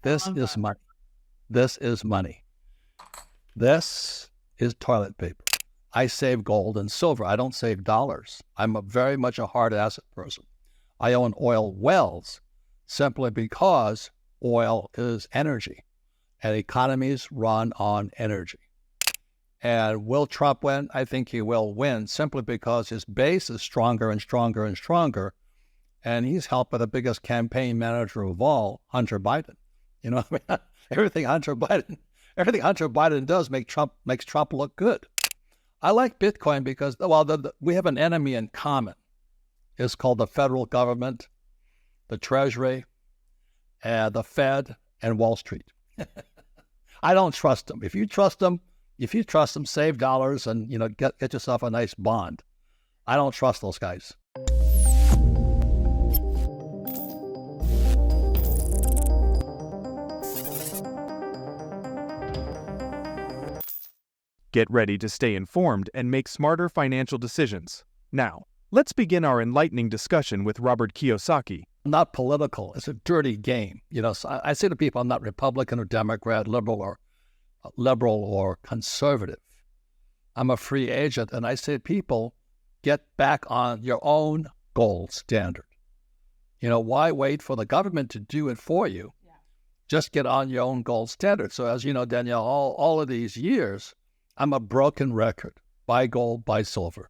This is money. This is money. This is toilet paper. I save gold and silver. I don't save dollars. I'm very much a hard asset person. I own oil wells simply because oil is energy and economies run on energy. And will Trump win? I think he will win simply because his base is stronger and stronger and stronger. And he's helped by the biggest campaign manager of all, Hunter Biden. You know, I mean, everything Hunter Biden does makes Trump look good. I like Bitcoin because, we have an enemy in common. It's called the federal government, the Treasury, the Fed, and Wall Street. I don't trust them. If you trust them, save dollars and get yourself a nice bond. I don't trust those guys. Get ready to stay informed and make smarter financial decisions. Now, let's begin our enlightening discussion with Robert Kiyosaki. I'm not political. It's a dirty game. So I say to people, I'm not Republican or Democrat, liberal or conservative. I'm a free agent, and I say to people, get back on your own gold standard. Why wait for the government to do it for you? Yeah. Just get on your own gold standard. So as you know, Danielle, all of these years, I'm a broken record. Buy gold, buy silver.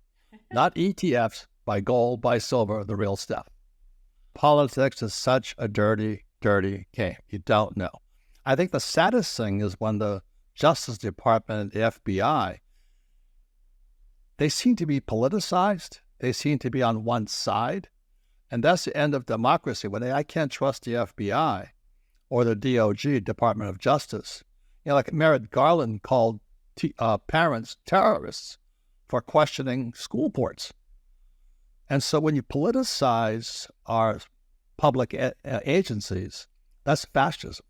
Not ETFs, buy gold, buy silver, the real stuff. Politics is such a dirty, dirty game. You don't know. I think the saddest thing is when the Justice Department and the FBI, they seem to be politicized. They seem to be on one side. And that's the end of democracy. When I can't trust the FBI or the DOJ, Department of Justice. Like Merrick Garland called parents terrorists for questioning school boards. And so when you politicize our public agencies, that's fascism.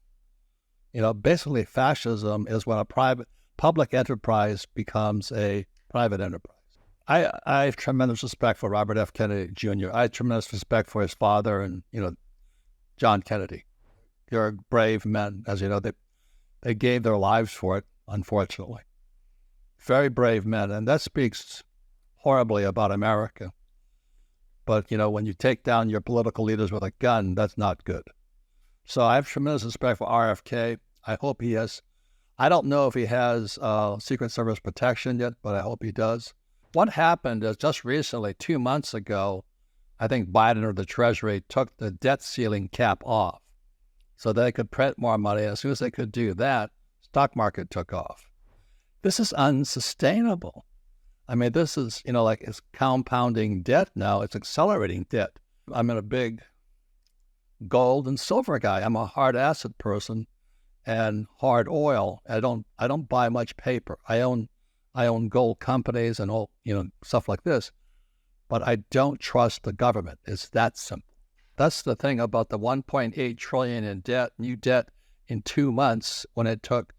Basically fascism is when a public enterprise becomes a private enterprise. I have tremendous respect for Robert F. Kennedy Jr. I have tremendous respect for his father and, John Kennedy. They're brave men. As you know, they gave their lives for it, unfortunately. Very brave men, and that speaks horribly about America. But, when you take down your political leaders with a gun, that's not good. So I have tremendous respect for RFK. I hope he has, I don't know if he has Secret Service protection yet, but I hope he does. What happened is just recently, 2 months ago, I think Biden or the Treasury took the debt ceiling cap off so they could print more money. As soon as they could do that, stock market took off. This is unsustainable. I mean, this is, like it's compounding debt now. It's accelerating debt. I'm in a big gold and silver guy. I'm a hard asset person and hard oil. I don't buy much paper. I own gold companies and all, stuff like this. But I don't trust the government. It's that simple. That's the thing about the 1.8 trillion in debt, new debt in 2 months when it took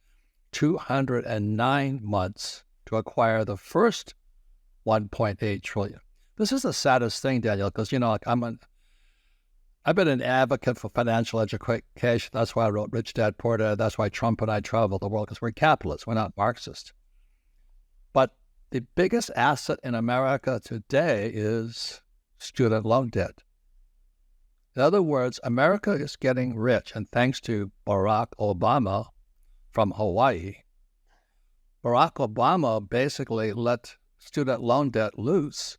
209 months to acquire the first 1.8 trillion. This is the saddest thing, Daniel, because, I've been an advocate for financial education. That's why I wrote Rich Dad, Poor Dad. That's why Trump and I travel the world, because we're capitalists. We're not Marxists. But the biggest asset in America today is student loan debt. In other words, America is getting rich, and thanks to Barack Obama from Hawaii, Barack Obama basically let student loan debt loose,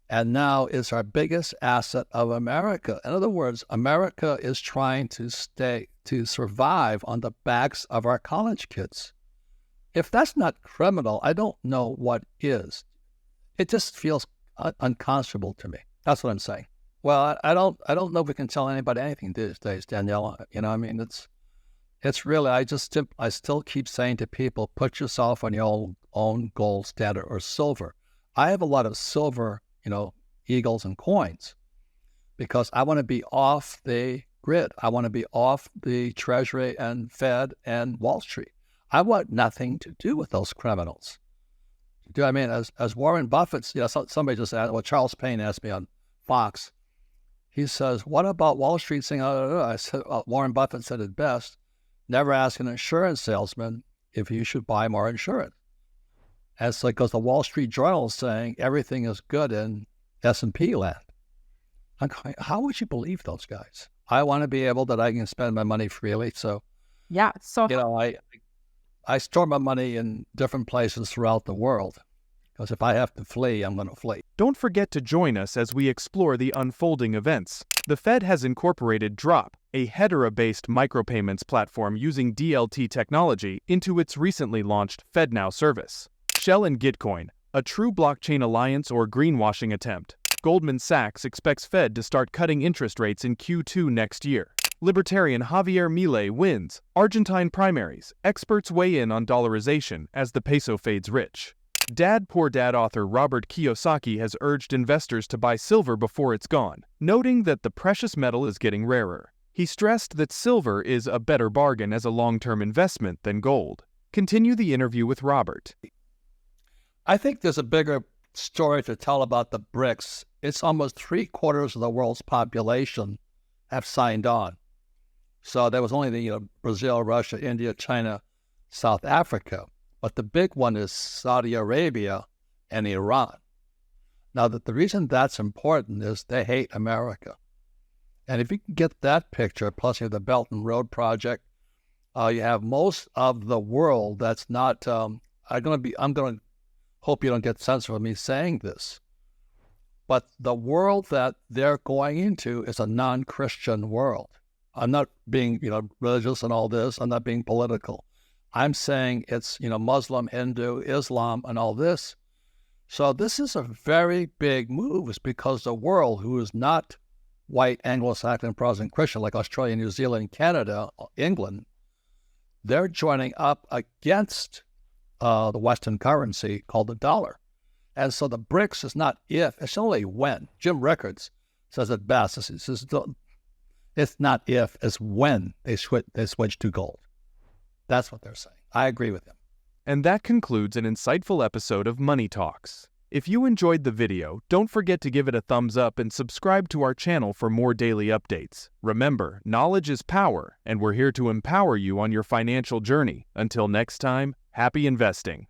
and now it's our biggest asset of America. In other words, America is trying to survive on the backs of our college kids. If that's not criminal, I don't know what is. It just feels unconscionable to me. That's what I'm saying. Well, I don't know if we can tell anybody anything these days, Danielle. It's really, I still keep saying to people, put yourself on your own gold standard or silver. I have a lot of silver, eagles and coins because I want to be off the grid. I want to be off the Treasury and Fed and Wall Street. I want nothing to do with those criminals. As Warren Buffett's, somebody just asked, Charles Payne asked me on Fox, He says, what about Wall Street saying, I said, Warren Buffett said it best, never ask an insurance salesman if you should buy more insurance. And it's like, because the Wall Street Journal is saying everything is good in S&P land. I'm going, how would you believe those guys? I want to be able that I can spend my money freely. So, Yeah. So, I store my money in different places throughout the world. Because if I have to flee, I'm going to flee. Don't forget to join us as we explore the unfolding events. The Fed has incorporated Drop, a Hedera-based micropayments platform using DLT technology, into its recently launched FedNow service. Shell and Gitcoin, a true blockchain alliance or greenwashing attempt. Goldman Sachs expects Fed to start cutting interest rates in Q2 next year. Libertarian Javier Milei wins. Argentine primaries. Experts weigh in on dollarization as the peso fades rich. Dad Poor Dad author Robert Kiyosaki has urged investors to buy silver before it's gone, noting that the precious metal is getting rarer. He stressed that silver is a better bargain as a long-term investment than gold. Continue the interview with Robert. I think there's a bigger story to tell about the BRICS. It's almost 3/4 of the world's population have signed on. So there was only the Brazil, Russia, India, China, South Africa. But the big one is Saudi Arabia and Iran. Now, the reason that's important is they hate America. And if you can get that picture, plus you have the Belt and Road Project, you have most of the world that's not, I'm going to hope you don't get censored for me saying this, but the world that they're going into is a non-Christian world. I'm not being, religious and all this. I'm not being political. I'm saying it's, Muslim, Hindu, Islam, and all this. So this is a very big move. It's because the world, who is not white, Anglo-Saxon, Protestant, Christian, like Australia, New Zealand, Canada, England, they're joining up against the Western currency called the dollar. And so the BRICS is not if, it's only when. Jim Rickards says it best. He says, it's not if, it's when they switch to gold. That's what they're saying. I agree with him. And that concludes an insightful episode of Money Talks. If you enjoyed the video, don't forget to give it a thumbs up and subscribe to our channel for more daily updates. Remember, knowledge is power, and we're here to empower you on your financial journey. Until next time, happy investing.